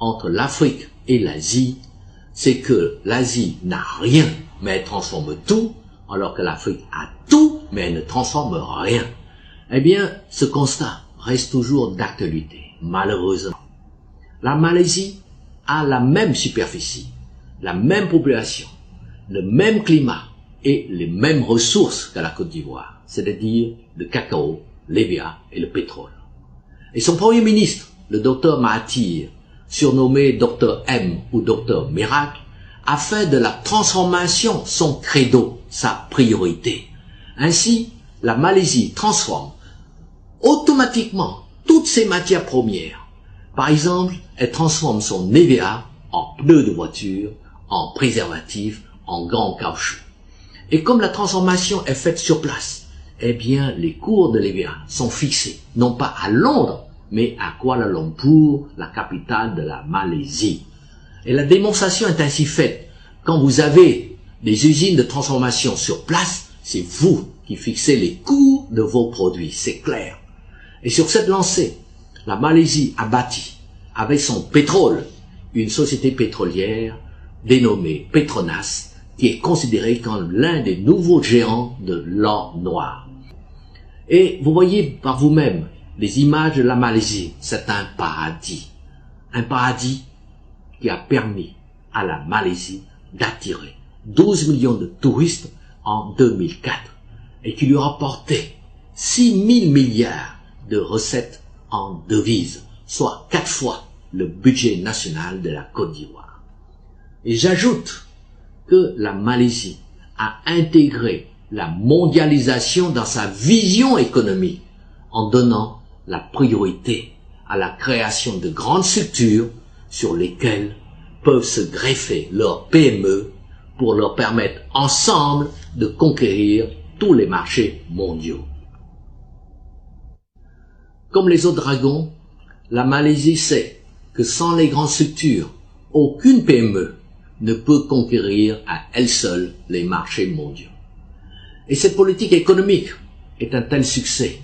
entre l'Afrique et l'Asie, c'est que l'Asie n'a rien, mais elle transforme tout, alors que l'Afrique a tout, mais elle ne transforme rien. Eh bien, ce constat reste toujours d'actualité, malheureusement. La Malaisie a la même superficie, la même population, le même climat et les mêmes ressources que la Côte d'Ivoire, c'est-à-dire le cacao, l'EVA et le pétrole. Et son premier ministre, le docteur Mahathir, surnommé Dr M ou Dr Miracle, a fait de la transformation son credo, sa priorité. Ainsi, la Malaisie transforme automatiquement toutes ses matières premières. Par exemple, elle transforme son EVA en pneus de voiture, en préservatifs, en gants en caoutchouc. Et comme la transformation est faite sur place, eh bien, les cours de l'EVA sont fixés, non pas à Londres, mais à Kuala Lumpur, la capitale de la Malaisie. Et la démonstration est ainsi faite. Quand vous avez des usines de transformation sur place, c'est vous qui fixez les coûts de vos produits, c'est clair. Et sur cette lancée, la Malaisie a bâti, avec son pétrole, une société pétrolière dénommée Petronas, qui est considérée comme l'un des nouveaux géants de l'or noir. Et vous voyez par vous-même les images de la Malaisie, c'est un paradis qui a permis à la Malaisie d'attirer 12 millions de touristes en 2004 et qui lui a rapporté 6 000 milliards de recettes en devises, soit 4 fois le budget national de la Côte d'Ivoire. Et j'ajoute que la Malaisie a intégré la mondialisation dans sa vision économique en donnant la priorité à la création de grandes structures sur lesquelles peuvent se greffer leurs PME pour leur permettre ensemble de conquérir tous les marchés mondiaux. Comme les autres dragons, la Malaisie sait que sans les grandes structures, aucune PME ne peut conquérir à elle seule les marchés mondiaux. Et cette politique économique est un tel succès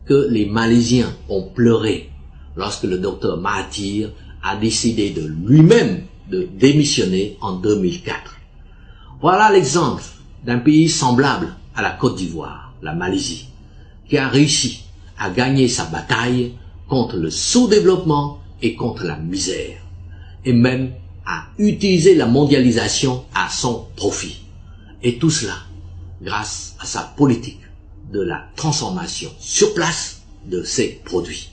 que les Malaisiens ont pleuré lorsque le docteur Mahathir a décidé de lui-même de démissionner en 2004. Voilà l'exemple d'un pays semblable à la Côte d'Ivoire, la Malaisie, qui a réussi à gagner sa bataille contre le sous-développement et contre la misère, et même à utiliser la mondialisation à son profit. Et tout cela grâce à sa politique de la transformation sur place de ses produits.